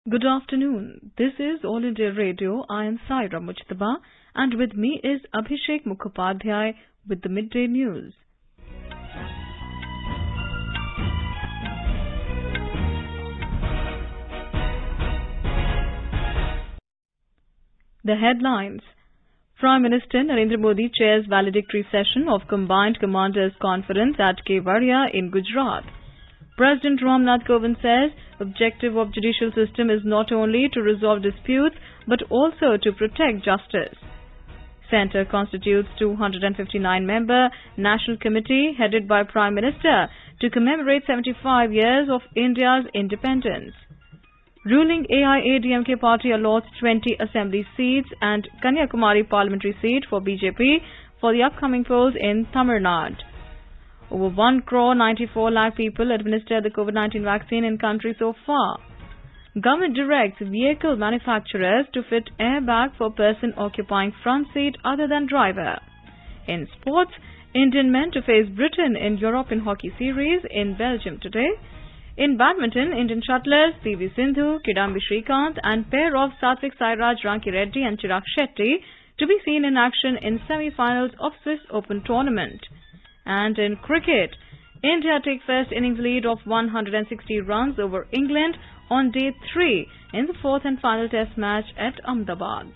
Good afternoon. This is All India Radio. I am Saira Mujtaba, and with me is Abhishek Mukhopadhyay with the Midday News. The headlines. Prime Minister Narendra Modi chairs valedictory session of Combined Commanders Conference at Kevadia in Gujarat. President Ramnath Kovind says objective of judicial system is not only to resolve disputes but also to protect justice. Centre constitutes 259-member National Committee headed by Prime Minister to commemorate 75 years of India's independence. Ruling AIADMK party allots 20 assembly seats and Kanyakumari parliamentary seat for BJP for the upcoming polls in Tamil Nadu. Over 1,94 lakh people administered the COVID-19 vaccine in country so far. Government directs vehicle manufacturers to fit airbag for person occupying front seat other than driver. In sports, Indian men to face Britain in European Hockey Series in Belgium today. In badminton, Indian shuttlers PV Sindhu, Kidambi Srikanth and pair of Satvik Sairaj Rankireddy and Chirag Shetty to be seen in action in semi-finals of Swiss Open tournament. And in cricket, India take first innings lead of 160 runs over England on day 3 in the fourth and final test match at Ahmedabad.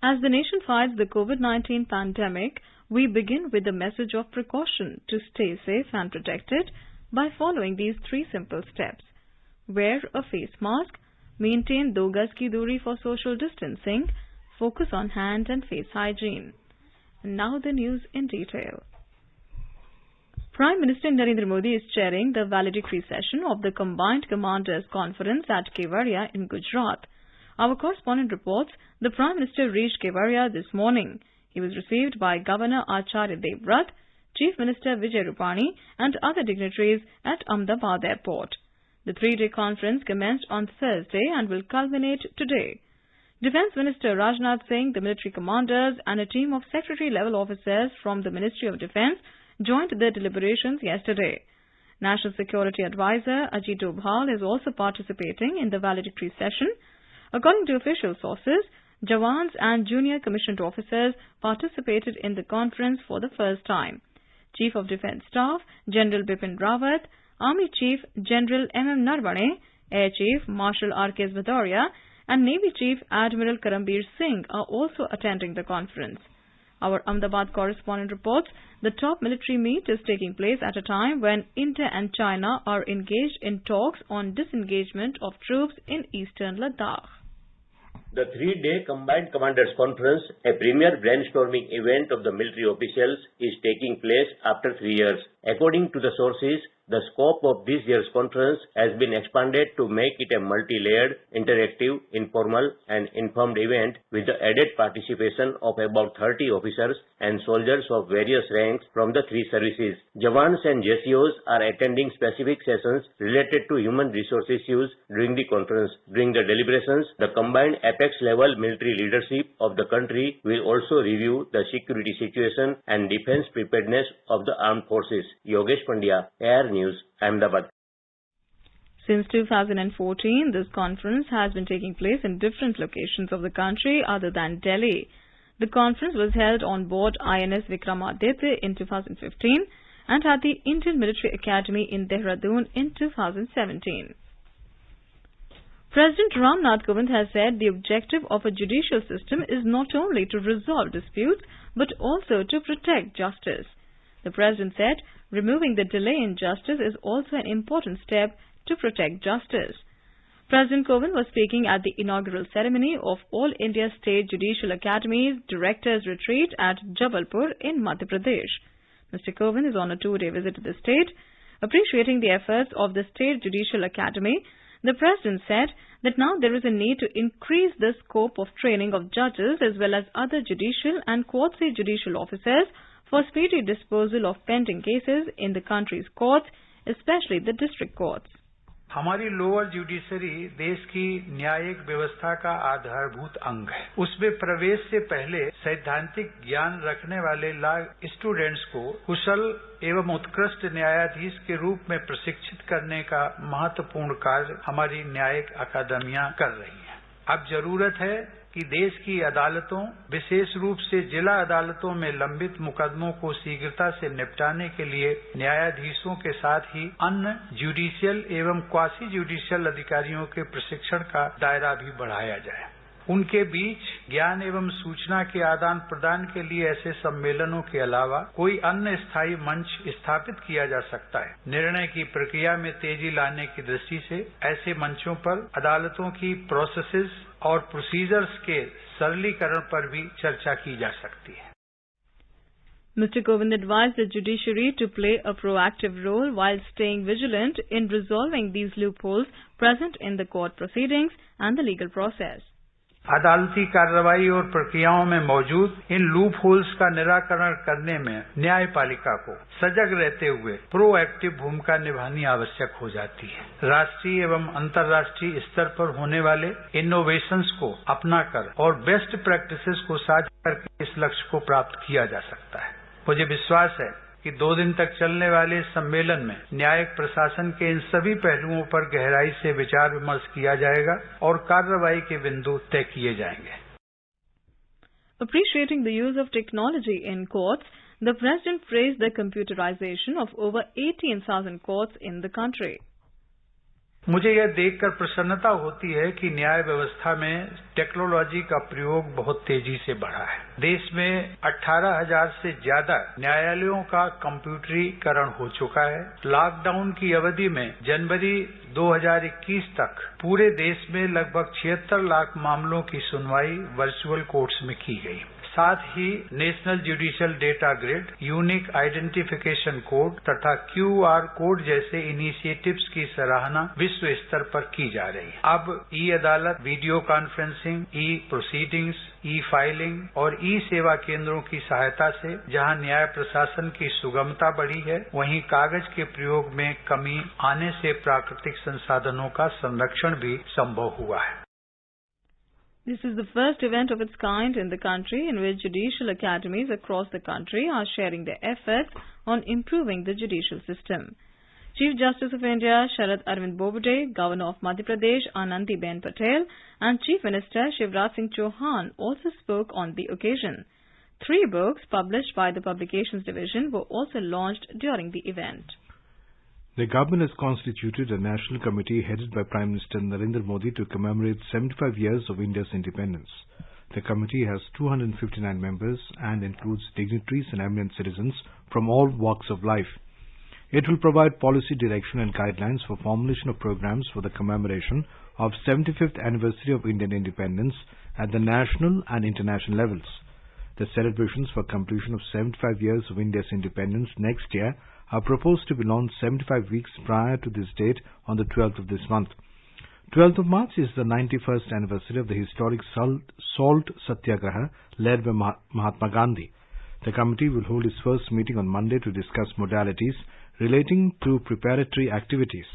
As the nation fights the COVID-19 pandemic, we begin with a message of precaution to stay safe and protected by following these 3 simple steps. Wear a face mask, maintain 2 gaz ki duri for social distancing, focus on hand and face hygiene. And now the news in detail. Prime Minister Narendra Modi is chairing the valedictory session of the Combined Commanders Conference at Kevadia in Gujarat. Our correspondent reports the Prime Minister reached Kevadia this morning. He was received by Governor Acharya Devvrat, Chief Minister Vijay Rupani and other dignitaries at Ahmedabad Airport. The 3-day conference commenced on Thursday and will culminate today. Defence Minister Rajnath Singh, the military commanders and a team of secretary-level officers from the Ministry of Defence joined the deliberations yesterday. National Security Advisor Ajit Dobhal is also participating in the valedictory session. According to official sources, Jawans and junior commissioned officers participated in the conference for the first time. Chief of Defence Staff General Bipin Rawat, Army Chief General M.M. Narvane, Air Chief Marshal R.K. Bhadauria and Navy Chief Admiral Karambir Singh are also attending the conference. Our Ahmedabad correspondent reports the top military meet is taking place at a time when India and China are engaged in talks on disengagement of troops in eastern Ladakh. The 3-day Combined Commanders Conference, a premier brainstorming event of the military officials, is taking place after 3 years. According to the sources, the scope of this year's conference has been expanded to make it a multi-layered, interactive, informal and informed event with the added participation of about 30 officers and soldiers of various ranks from the 3 services. Jawans and JCOs are attending specific sessions related to human resources use during the conference. During the deliberations, the combined apex-level military leadership of the country will also review the security situation and defense preparedness of the armed forces. Yogesh Pandya, Air News, Ahmedabad. Since 2014, this conference has been taking place in different locations of the country other than Delhi. The conference was held on board INS Vikramaditya in 2015 and at the Indian Military Academy in Dehradun in 2017. President Ramnath Kovind has said the objective of a judicial system is not only to resolve disputes but also to protect justice. The President said removing the delay in justice is also an important step to protect justice. President Kovind was speaking at the inaugural ceremony of All India State Judicial Academy's Directors Retreat at Jabalpur in Madhya Pradesh. Mr. Kovind is on a 2-day visit to the state. Appreciating the efforts of the State Judicial Academy, the President said that now there is a need to increase the scope of training of judges as well as other judicial and quasi-judicial officers for speedy disposal of pending cases in the country's courts, especially the district courts. हमारी lower judiciary देश की न्यायिक व्यवस्था का आधारभूत अंग है। उसमें प्रवेश से पहले सैद्धांतिक ज्ञान रखने वाले लॉ स्टूडेंट्स को कुशल एवं उत्कृष्ट न्यायाधीश के रूप में प्रशिक्षित करने का महत्वपूर्ण कार्य हमारी न्यायिक अकादमियां कर रही हैं। अब जरूरत है कि देश की अदालतों, विशेष रूप से जिला अदालतों में लंबित मुकदमों को शीघ्रता से निपटाने के लिए न्यायाधीशों के साथ ही अन्य जुडिशियल एवं क्वासी जुडिशियल अधिकारियों के प्रशिक्षण का दायरा भी बढ़ाया जाए। उनके बीच ज्ञान एवं सूचना के आदान प्रदान के लिए ऐसे सम्मेलनों के अलावा कोई अन्य स्थायी मंच स्थापित किया जा सकता है। निर्णय की प्रक्रिया में तेजी लाने की दृष्टि से ऐसे मंचों पर अदालतों की प्रोसेसेस और प्रोसीजर्स के सरलीकरण पर भी चर्चा की जा सकती है। Mr. Kovind advised the judiciary to play a proactive role while staying vigilant in resolving these loopholes present in the court proceedings and the legal process. अदालती कार्रवाई और प्रक्रियाओं में मौजूद इन लूप होल्स का निराकरण करने में न्यायपालिका को सजग रहते हुए प्रोएक्टिव भूमिका निभानी आवश्यक हो जाती है। राष्ट्रीय एवं अंतर्राष्ट्रीय स्तर पर होने वाले इनोवेशंस को अपनाकर और बेस्ट प्रैक्टिसेस को साझा करके इस लक्ष्य को प्राप्त किया जा सकता है। मुझे विश्वास है कि 2 दिन तक चलने वाले इस सम्मेलन में न्यायिक प्रशासन के इन सभी पहलुओं पर गहराई से विचार विमर्श किया जाएगा और कार्रवाई के बिंदु तय किए जाएंगे। Appreciating the use of technology in courts, the President praised the computerization of over 18,000 courts in the country. मुझे यह देखकर प्रसन्नता होती है कि न्याय व्यवस्था में टेक्नोलॉजी का प्रयोग बहुत तेजी से बढ़ा है। देश में 18,000 से ज्यादा न्यायालयों का कंप्यूटरीकरण हो चुका है। लॉकडाउन की अवधि में जनवरी 2021 तक पूरे देश में लगभग 76 लाख मामलों की सुनवाई वर्चुअल कोर्ट्स में की गई। साथ ही national judicial data grid, unique identification code तथा QR कोड जैसे इनिशिएटिव्स की सराहना विश्व स्तर पर की जा रही है। अब ई अदालत, वीडियो कॉन्फ्रेंसिंग, ई प्रोसीडिंग्स, ई फाइलिंग और ई सेवा केंद्रों की सहायता से जहां न्याय प्रशासन की सुगमता बढ़ी है, वहीं कागज के प्रयोग में कमी आने से प्राकृतिक संसाधनों का संरक्षण भी संभव हुआ है। This is the first event of its kind in the country in which judicial academies across the country are sharing their efforts on improving the judicial system. Chief Justice of India Sharad Arvind Bobade, Governor of Madhya Pradesh Anandiben Patel and Chief Minister Shivraj Singh Chauhan also spoke on the occasion. 3 books published by the Publications Division were also launched during the event. The government has constituted a national committee headed by Prime Minister Narendra Modi to commemorate 75 years of India's independence. The committee has 259 members and includes dignitaries and eminent citizens from all walks of life. It will provide policy direction and guidelines for formulation of programs for the commemoration of 75th anniversary of Indian independence at the national and international levels. The celebrations for completion of 75 years of India's independence next year are proposed to be launched 75 weeks prior to this date on the 12th of this month. 12th of March is the 91st anniversary of the historic Salt Satyagraha led by Mahatma Gandhi. The committee will hold its first meeting on Monday to discuss modalities relating to preparatory activities.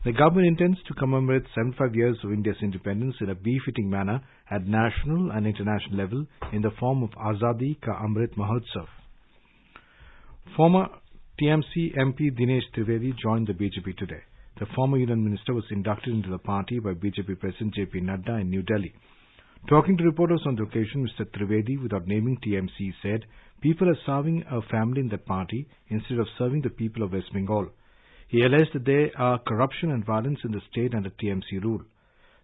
The government intends to commemorate 75 years of India's independence in a befitting manner at national and international level in the form of Azadi Ka Amrit Mahotsav. Former TMC MP Dinesh Trivedi joined the BJP today. The former Union Minister was inducted into the party by BJP President JP Nadda in New Delhi. Talking to reporters on the occasion, Mr. Trivedi, without naming TMC, said people are serving a family in that party instead of serving the people of West Bengal. He alleged that there are corruption and violence in the state under TMC rule.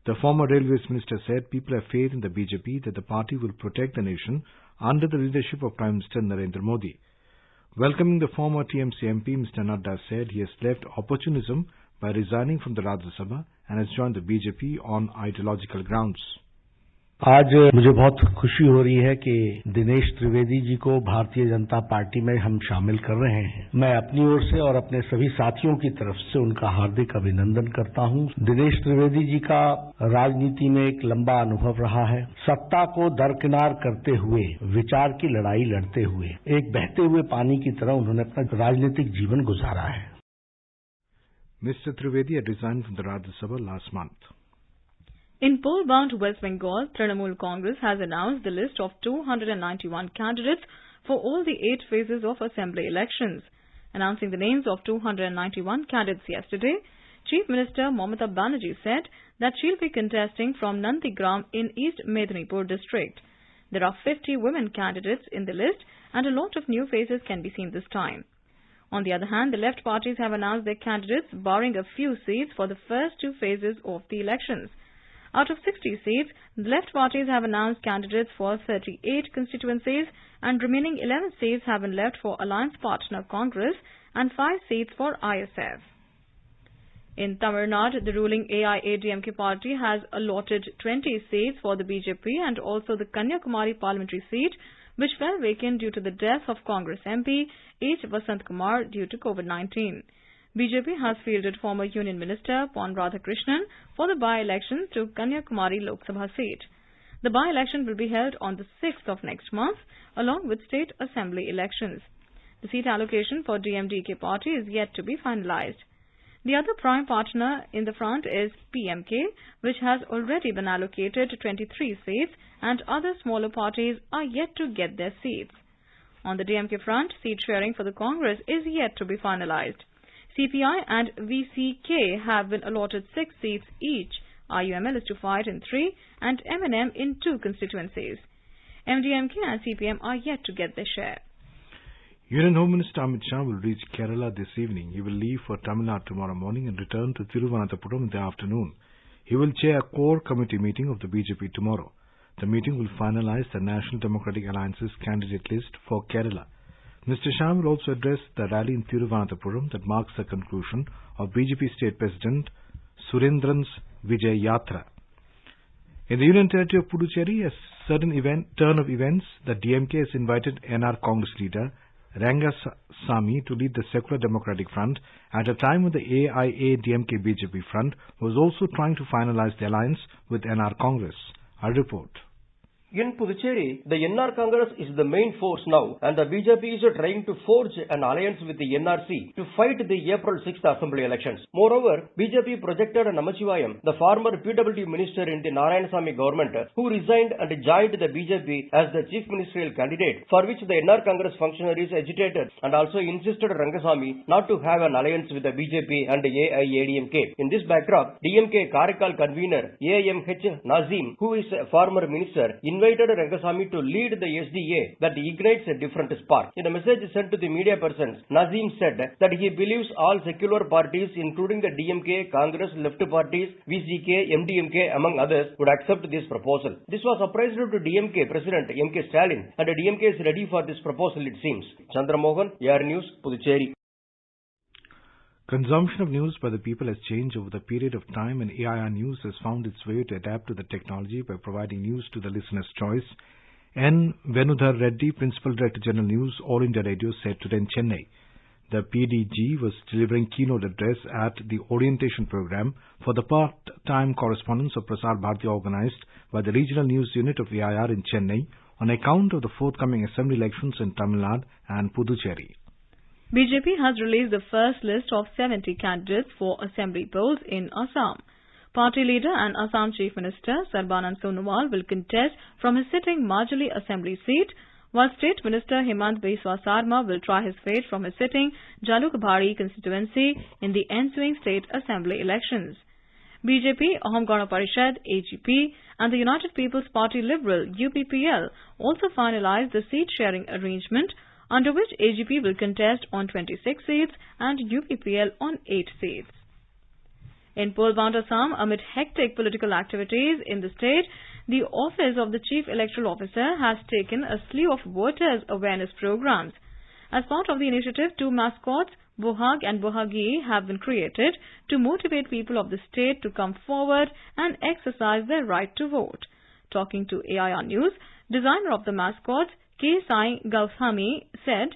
The former Railways Minister said people have faith in the BJP that the party will protect the nation under the leadership of Prime Minister Narendra Modi. Welcoming the former TMC MP, Mr. Nadda said he has left opportunism by resigning from the Rajya Sabha and has joined the BJP on ideological grounds. आज मुझे बहुत खुशी हो रही है कि दिनेश त्रिवेदी जी को Bharatiya Janata party में हम शामिल कर रहे हैं। मैं अपनी ओर से और अपने सभी साथियों की तरफ से उनका हार्दिक अभिनंदन करता हूं। दिनेश त्रिवेदी जी का राजनीति में एक लंबा अनुभव रहा है। सत्ता को दरकिनार करते हुए, विचार की लड़ाई लड़ते हुए, एक बहते हुए पानी की तरह उन्होंने अपना राजनीतिक जीवन गुजारा है। Mr. Trivedi had resigned from the Rajya Sabha last month. In poll-bound West Bengal, Trinamool Congress has announced the list of 291 candidates for all the 8 phases of assembly elections. Announcing the names of 291 candidates yesterday, Chief Minister Mamata Banerjee said that she'll be contesting from Nandigram in East Medinipur district. There are 50 women candidates in the list and a lot of new faces can be seen this time. On the other hand, the left parties have announced their candidates barring a few seats for the first 2 phases of the elections. Out of 60 seats, the left parties have announced candidates for 38 constituencies and remaining 11 seats have been left for Alliance Partner Congress and 5 seats for ISF. In Tamil Nadu, the ruling AIADMK party has allotted 20 seats for the BJP and also the Kanyakumari parliamentary seat, which fell vacant due to the death of Congress MP H. Vasant Kumar due to COVID-19. BJP has fielded former Union Minister Pon Radhakrishnan for the by-election to Kanyakumari Lok Sabha seat. The by-election will be held on the 6th of next month, along with state assembly elections. The seat allocation for DMDK party is yet to be finalized. The other prime partner in the front is PMK, which has already been allocated 23 seats, and other smaller parties are yet to get their seats. On the DMK front, seat sharing for the Congress is yet to be finalized. CPI and VCK have been allotted 6 seats each. IUML is to fight in 3 and MNM in 2 constituencies. MDMK and CPM are yet to get their share. Union Home Minister Amit Shah will reach Kerala this evening. He will leave for Tamil Nadu tomorrow morning and return to Thiruvananthapuram in the afternoon. He will chair a core committee meeting of the BJP tomorrow. The meeting will finalize the National Democratic Alliance's candidate list for Kerala. Mr. Shah will also address the rally in Thiruvananthapuram that marks the conclusion of BJP State President Surendran's Vijay Yatra. In the Union Territory of Puducherry, a sudden turn of events, the DMK has invited NR Congress leader Rangasamy to lead the Secular Democratic Front at a time when the AIADMK BJP front was also trying to finalize the alliance with NR Congress. A report. In Puducherry, the NR Congress is the main force now and the BJP is trying to forge an alliance with the NRC to fight the April 6th assembly elections. Moreover, BJP projected Namachivayam, the former PWD minister in the Narayanasamy government, who resigned and joined the BJP as the chief ministerial candidate, for which the NR Congress functionaries agitated and also insisted Rangasamy not to have an alliance with the BJP and the AIADMK. In this backdrop, DMK Karaikal convener AMH Nazim, who is a former minister, invited Rangasamy to lead the SDA that ignites a different spark. In a message sent to the media persons, Nazim said that he believes all secular parties, including the DMK, Congress, left parties, VCK, MDMK, among others, would accept this proposal. This was surprise to DMK President M.K. Stalin, and DMK is ready for this proposal, it seems. Chandra Mohan, AR News, Puducherry. Consumption of news by the people has changed over the period of time, and AIR News has found its way to adapt to the technology by providing news to the listener's choice. N. Venudhar Reddy, Principal Director General News, All India Radio, said today in Chennai. The PDG was delivering keynote address at the orientation program for the part-time correspondence of Prasar Bharati organized by the Regional News Unit of AIR in Chennai on account of the forthcoming assembly elections in Tamil Nadu and Puducherry. BJP has released the first list of 70 candidates for assembly polls in Assam. Party leader and Assam Chief Minister Sarbanand Sonowal will contest from his sitting Majuli Assembly seat, while State Minister Himant Biswa Sarma will try his fate from his sitting Jalukbari constituency in the ensuing state assembly elections. BJP, Ahom Gana Parishad, AGP and the United People's Party Liberal UPPL also finalized the seat-sharing arrangement under which AGP will contest on 26 seats and UPPL on 8 seats. In poll-bound Assam, amid hectic political activities in the state, the Office of the Chief Electoral Officer has taken a slew of voters' awareness programs. As part of the initiative, 2 mascots, Bohag and Bohagi, have been created to motivate people of the state to come forward and exercise their right to vote. Talking to AIR News, designer of the mascots, K. Sai Gauthami, said,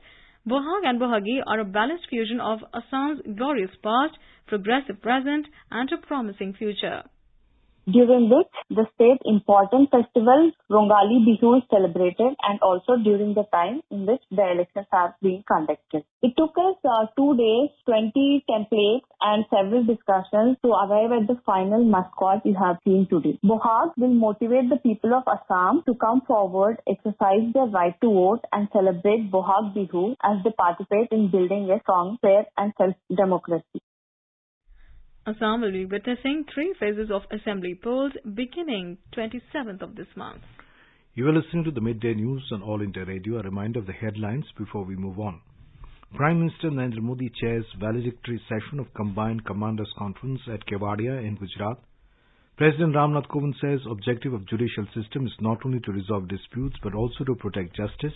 Bohag and Bohagi are a balanced fusion of Assam's glorious past, progressive present and a promising future. during which the state important festival Rongali Bihu is celebrated, and also during the time in which the elections are being conducted. It took us 2 days, 20 templates and several discussions to arrive at the final mascot you have seen today. Bohag will motivate the people of Assam to come forward, exercise their right to vote and celebrate Bohag Bihu as they participate in building a strong, fair and self-democracy. Assam will be witnessing 3 phases of assembly polls beginning 27th of this month. You are listening to the Midday News on All India Radio. A reminder of the headlines before we move on. Prime Minister Narendra Modi chairs valedictory session of Combined Commanders Conference at Kevadia in Gujarat. President Ramnath Kovind says objective of judicial system is not only to resolve disputes but also to protect justice.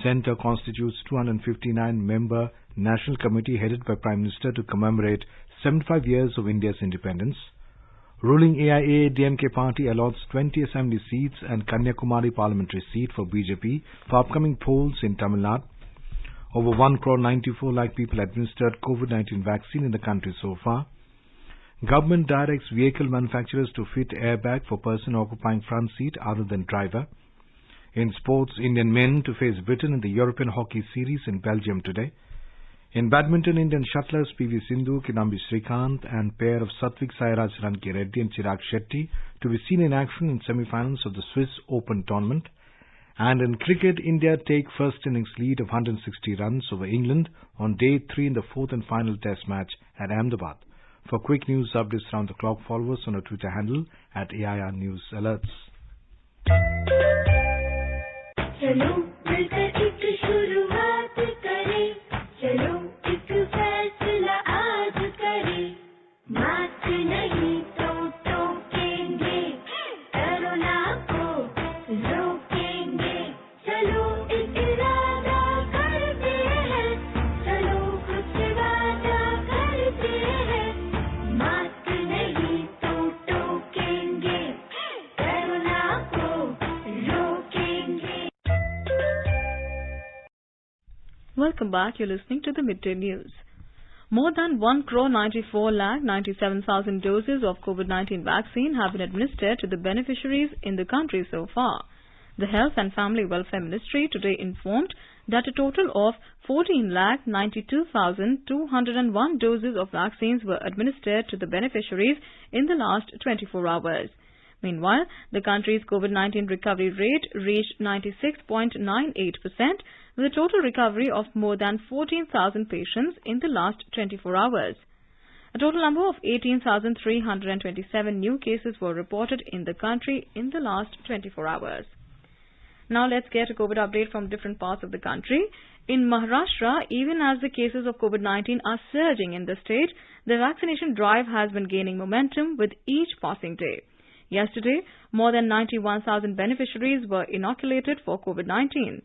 Centre constitutes 259-member National Committee headed by Prime Minister to commemorate 75 years of India's independence. Ruling AIA-DMK party allots 20 assembly seats and Kanyakumari parliamentary seat for BJP for upcoming polls in Tamil Nadu. Over 1.94 crore people administered COVID-19 vaccine in the country so far. Government directs vehicle manufacturers to fit airbag for person occupying front seat other than driver. In sports, Indian men to face Britain in the European Hockey Series in Belgium today. In badminton, Indian shuttlers PV Sindhu, Kidambi Srikanth and pair of Satvik Sairaj Ranki Reddy and Chirag Shetty to be seen in action in semi-finals of the Swiss Open tournament. And in cricket, India take first innings lead of 160 runs over England on day 3 in the 4th and final test match at Ahmedabad. For quick news updates round the clock, follow us on our Twitter handle at AIR News Alerts. चलो मिलकर एक शुरुआत करें, चलो एक फैसला आज करें, मास्क नहीं तो टोकेंगे, कोरोना को रोकेंगे, चलो एक इरादा करते हैं, चलो कुछ वादा करते हैं, मास्क नहीं तो टोकेंगे, कोरोना को रोकेंगे. Welcome back. You're listening to the Midday News. More than 1,94,97,000 doses of COVID-19 vaccine have been administered to the beneficiaries in the country so far. The Health and Family Welfare Ministry today informed that a total of 14,92,201 doses of vaccines were administered to the beneficiaries in the last 24 hours. Meanwhile, the country's COVID-19 recovery rate reached 96.98%, with a total recovery of more than 14,000 patients in the last 24 hours. A total number of 18,327 new cases were reported in the country in the last 24 hours. Now let's get a COVID update from different parts of the country. In Maharashtra, even as the cases of COVID-19 are surging in the state, the vaccination drive has been gaining momentum with each passing day. Yesterday, more than 91,000 beneficiaries were inoculated for COVID-19.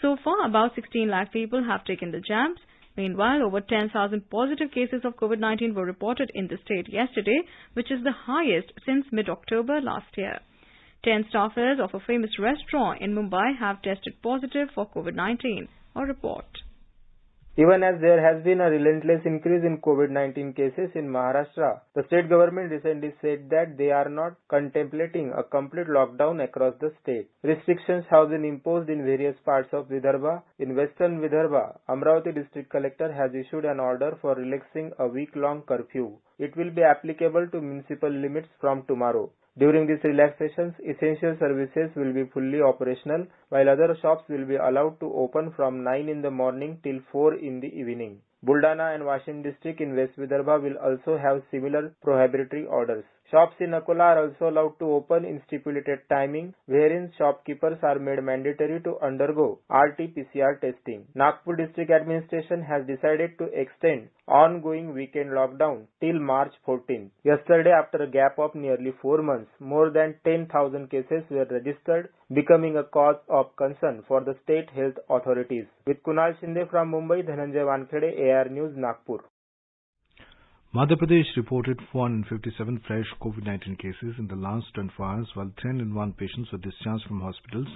So far, about 16 lakh people have taken the jabs. Meanwhile, over 10,000 positive cases of COVID-19 were reported in the state yesterday, which is the highest since mid-October last year. 10 staffers of a famous restaurant in Mumbai have tested positive for COVID-19. A report. Even as there has been a relentless increase in COVID-19 cases in Maharashtra, the state government recently said that they are not contemplating a complete lockdown across the state. Restrictions have been imposed in various parts of Vidarbha. In western Vidarbha, Amravati district collector has issued an order for relaxing a week-long curfew. It will be applicable to municipal limits from tomorrow. During these relaxations, essential services will be fully operational, while other shops will be allowed to open from 9 in the morning till 4 in the evening. Buldana and Washim district in West Vidarbha will also have similar prohibitory orders. Shops in Akola are also allowed to open in stipulated timing, wherein shopkeepers are made mandatory to undergo RT-PCR testing. Nagpur district administration has decided to extend ongoing weekend lockdown till March 14. Yesterday, after a gap of nearly 4 months, more than 10,000 cases were registered, becoming a cause of concern for the state health authorities. With Kunal Shinde from Mumbai, Dhananjay Wankhede, AR News, Nagpur. Madhya Pradesh reported 457 fresh COVID-19 cases in the last 24 hours, while 301 patients were discharged from hospitals,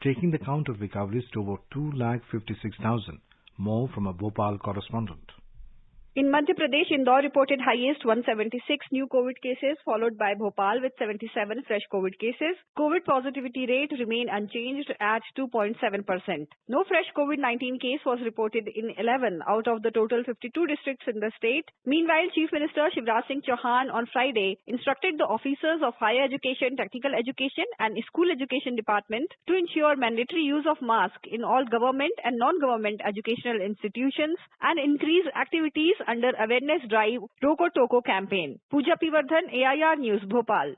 taking the count of recoveries to over 2,56,000, more from a Bhopal correspondent. In Madhya Pradesh, Indore reported highest 176 new COVID cases, followed by Bhopal with 77 fresh COVID cases. COVID positivity rate remained unchanged at 2.7%. No fresh COVID-19 case was reported in 11 out of the total 52 districts in the state. Meanwhile, Chief Minister Shivraj Singh Chauhan on Friday instructed the officers of higher education, technical education and school education department to ensure mandatory use of mask in all government and non-government educational institutions and increase activities under awareness drive Roko Toko campaign. Pooja Pivardhan, AIR News, Bhopal.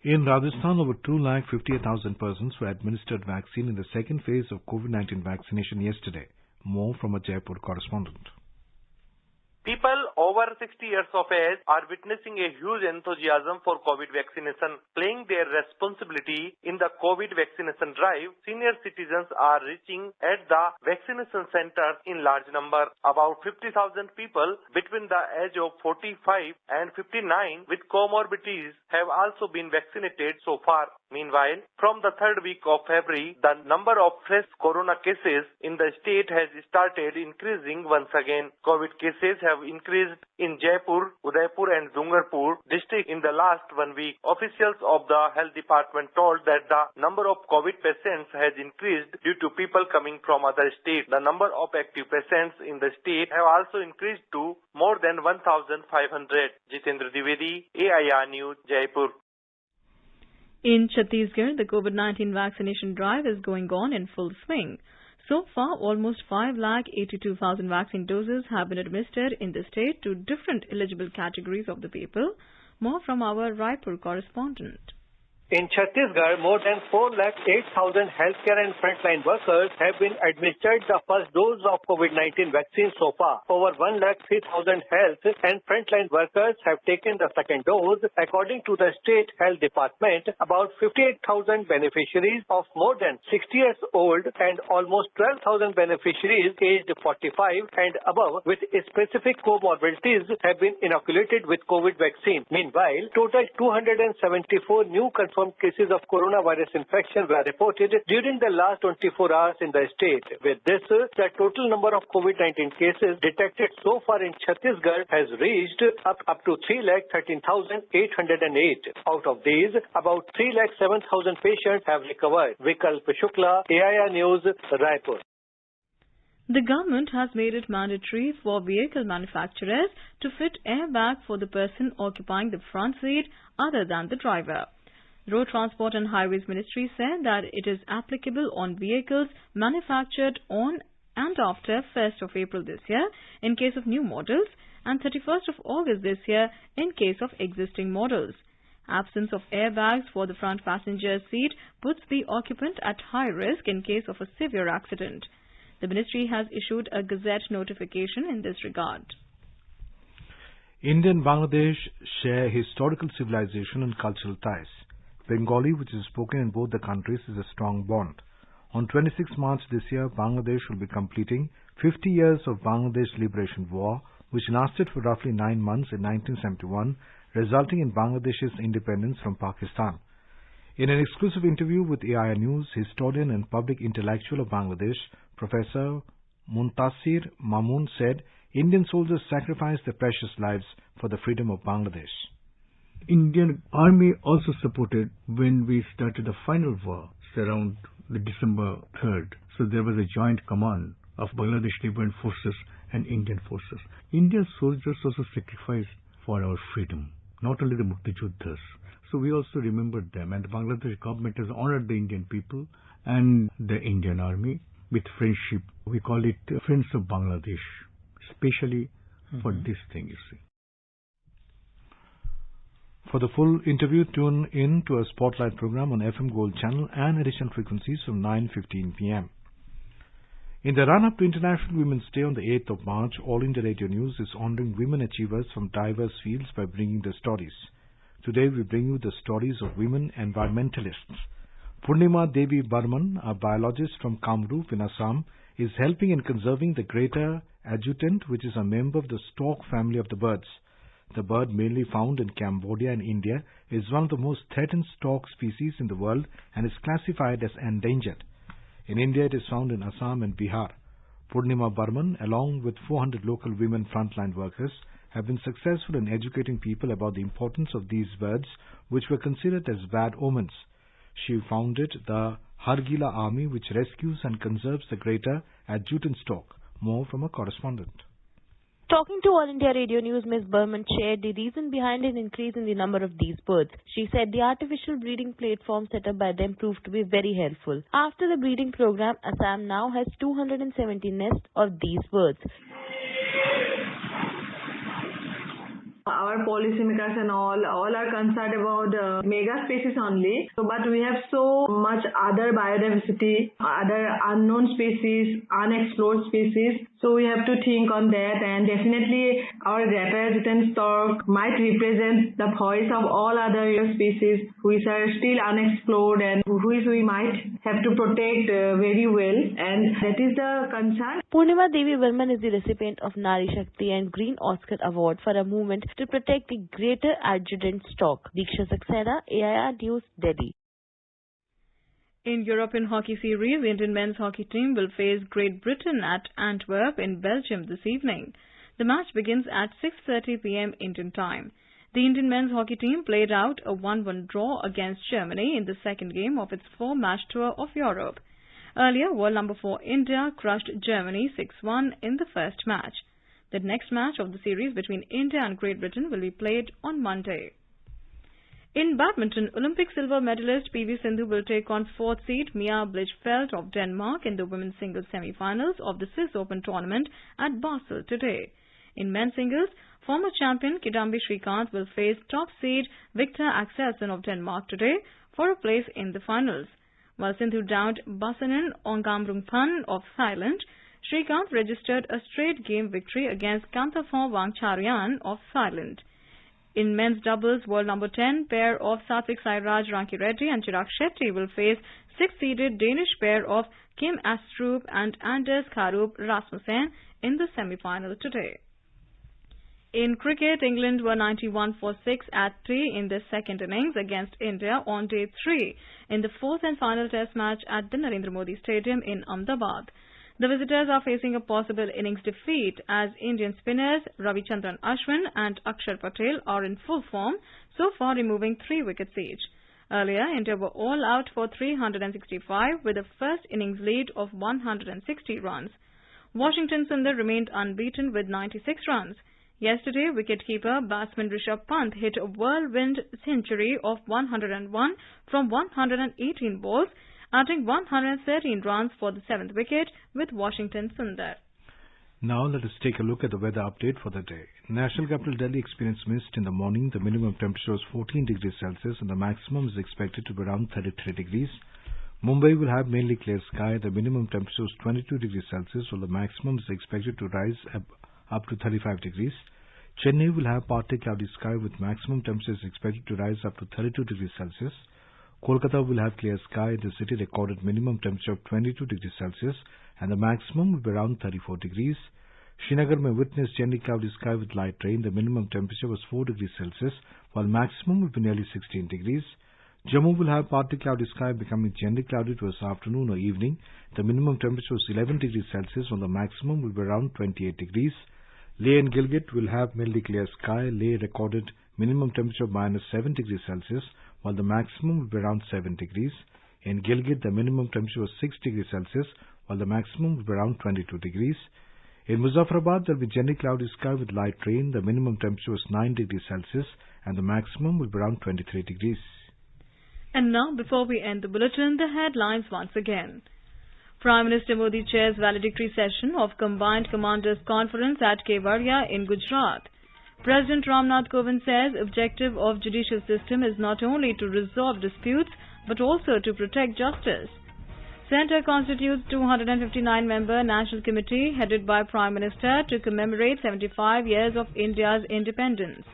In Rajasthan, over 258,000 persons were administered vaccine in the second phase of COVID-19 vaccination yesterday. More from a Jaipur correspondent. People over 60 years of age are witnessing a huge enthusiasm for COVID vaccination. Playing their responsibility in the COVID vaccination drive, senior citizens are reaching at the vaccination centers in large number. About 50,000 people between the age of 45 and 59 with comorbidities have also been vaccinated so far. Meanwhile, from the third week of February, the number of fresh corona cases in the state has started increasing once again. COVID cases have increased in Jaipur, Udaipur and Dungarpur district in the last 1 week. Officials of the health department told that the number of COVID patients has increased due to people coming from other states. The number of active patients in the state have also increased to more than 1,500. Jitendra Dwivedi, AIR News, Jaipur. In Chhattisgarh, the COVID-19 vaccination drive is going on in full swing. So far, almost 5,82,000 vaccine doses have been administered in the state to different eligible categories of the people. More from our Raipur correspondent. In Chhattisgarh, more than 4,08,000 healthcare and frontline workers have been administered the first dose of COVID-19 vaccine so far. Over 1,03,000 health and frontline workers have taken the second dose. According to the state health department, about 58,000 beneficiaries of more than 60 years old and almost 12,000 beneficiaries aged 45 and above with specific comorbidities have been inoculated with COVID vaccine. Meanwhile, total 274 new confirmed cases of coronavirus infection were reported during the last 24 hours in the state. With this, the total number of COVID-19 cases detected so far in Chhattisgarh has reached up to 3,13,808. Out of these, about 3,07,000 patients have recovered. Vikalp Shukla, AIR News, Raipur. The government has made it mandatory for vehicle manufacturers to fit airbag for the person occupying the front seat other than the driver. Road Transport and Highways Ministry said that it is applicable on vehicles manufactured on and after 1st of April this year in case of new models and 31st of August this year in case of existing models. Absence of airbags for the front passenger seat puts the occupant at high risk in case of a severe accident. The ministry has issued a gazette notification in this regard. India and Bangladesh share historical civilization and cultural ties. Bengali, which is spoken in both the countries, is a strong bond. On 26 March this year, Bangladesh will be completing 50 years of Bangladesh Liberation War, which lasted for roughly 9 months in 1971, resulting in Bangladesh's independence from Pakistan. In an exclusive interview with AIR News, historian and public intellectual of Bangladesh, Professor Muntasir Mamun said Indian soldiers sacrificed their precious lives for the freedom of Bangladesh. Indian Army also supported when we started the final war around the December 3rd. So there was a joint command of Bangladesh Liberation Forces and Indian forces. Indian soldiers also sacrificed for our freedom, not only the Mukti Juddhas. So we also remembered them, and the Bangladesh government has honored the Indian people and the Indian Army with friendship. We call it Friends of Bangladesh, especially for this thing, you see. For the full interview, tune in to a Spotlight program on FM Gold channel and additional frequencies from 9:15 p.m. In the run-up to International Women's Day on the 8th of March, All India Radio News is honoring women achievers from diverse fields by bringing their stories. Today we bring you the stories of women environmentalists. Purnima Devi Barman, a biologist from Kamrup in Assam, is helping in conserving the greater adjutant, which is a member of the stork family of the birds. The bird, mainly found in Cambodia and India, is one of the most threatened stork species in the world and is classified as endangered. In India, it is found in Assam and Bihar. Purnima Burman, along with 400 local women frontline workers, have been successful in educating people about the importance of these birds, which were considered as bad omens. She founded the Hargila Army, which rescues and conserves the greater at Jutenstock. More from a correspondent. Talking to All India Radio News, Ms. Burman shared the reason behind an increase in the number of these birds. She said the artificial breeding platform set up by them proved to be very helpful. After the breeding program, Assam now has 270 nests of these birds. Our policymakers and all are concerned about mega species only. But we have so much other biodiversity, other unknown species, unexplored species. So we have to think on that, and definitely our greater Jutenstock might represent the voice of all other species which are still unexplored and which we might have to protect very well, and that is the concern. Purnima Devi Burman is the recipient of Nari Shakti and Green Oscar Award for a movement to protect the greater adjuvant stock. Diksha Saxena, AIR News, Delhi. In European Hockey Series, the Indian men's hockey team will face Great Britain at Antwerp in Belgium this evening. The match begins at 6:30 p.m. Indian time. The Indian men's hockey team played out a 1-1 draw against Germany in the second game of its 4-match tour of Europe. Earlier, world number 4 India crushed Germany 6-1 in the first match. The next match of the series between India and Great Britain will be played on Monday. In badminton, Olympic silver medalist PV Sindhu will take on 4th seed Mia Blichfeld of Denmark in the women's singles semi-finals of the Swiss Open tournament at Basel today. In men's singles, former champion Kidambi Srikanth will face top seed Victor Axelsen of Denmark today for a place in the finals. While Sindhu downed Basanen Ongamrungpan of Thailand, Srikanth registered a straight game victory against Kantaphon Wangcharian of Thailand. In men's doubles, world number 10 pair of Satvik Sairaj Ranki Reddy and Chirag Shetty will face 6th-seeded Danish pair of Kim Astrup and Anders Karup Rasmussen in the semi-final today. In cricket, England were 91 for 6 at 3 in their second innings against India on day 3 in the fourth and final test match at the Narendra Modi Stadium in Ahmedabad. The visitors are facing a possible innings defeat as Indian spinners Ravichandran Ashwin and Akshar Patel are in full form, so far removing 3 wickets each. Earlier, India were all out for 365 with a first innings lead of 160 runs. Washington Sundar remained unbeaten with 96 runs. Yesterday, wicketkeeper batsman Rishabh Pant hit a whirlwind century of 101 from 118 balls, adding 113 runs for the 7th wicket with Washington Sundar. Now let us take a look at the weather update for the day. National capital Delhi experienced mist in the morning. The minimum temperature was 14 degrees Celsius and the maximum is expected to be around 33 degrees. Mumbai will have mainly clear sky. The minimum temperature was 22 degrees Celsius while the maximum is expected to rise up to 35 degrees. Chennai will have partly cloudy sky with maximum temperatures expected to rise up to 32 degrees Celsius. Kolkata will have clear sky. The city recorded minimum temperature of 22 degrees Celsius and the maximum will be around 34 degrees. Srinagar may witness generally cloudy sky with light rain. The minimum temperature was 4 degrees Celsius while maximum will be nearly 16 degrees. Jammu will have partly cloudy sky becoming generally cloudy towards afternoon or evening. The minimum temperature was 11 degrees Celsius while the maximum will be around 28 degrees. Leh and Gilgit will have mainly clear sky. Leh recorded minimum temperature of -7 degrees Celsius while the maximum will be around 7 degrees. In Gilgit, the minimum temperature was 6 degrees Celsius while the maximum will be around 22 degrees. In Muzaffarabad, there will be generally cloudy sky with light rain. The minimum temperature was 9 degrees Celsius and the maximum will be around 23 degrees. And now, before we end the bulletin, the headlines once again. Prime Minister Modi chairs valedictory session of Combined Commanders Conference at Kevadia in Gujarat. President Ramnath Kovind says objective of judicial system is not only to resolve disputes but also to protect justice. Centre constitutes 259-member National Committee headed by Prime Minister to commemorate 75 years of India's independence.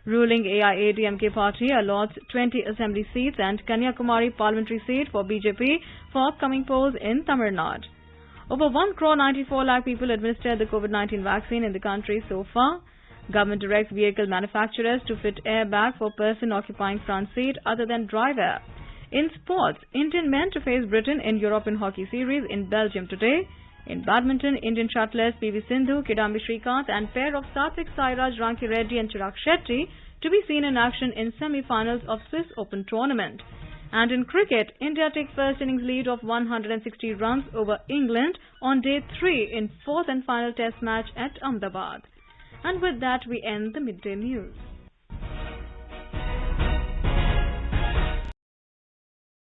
Ruling AIADMK party allots 20 assembly seats and Kanyakumari parliamentary seat for BJP for upcoming polls in Tamil Nadu. Over 1.94 lakh people administered the COVID-19 vaccine in the country so far. Government directs vehicle manufacturers to fit airbag for person occupying front seat other than driver. In sports, Indian men to face Britain in European Hockey Series in Belgium today. In badminton, Indian shuttlers PV Sindhu, Kidambi Srikanth and pair of Satvik Sairaj, Ranki Reddy and Chirag Shetty to be seen in action in semi-finals of Swiss Open tournament. And in cricket, India takes first innings lead of 160 runs over England on day 3 in fourth and final test match at Ahmedabad. And with that we end the midday news.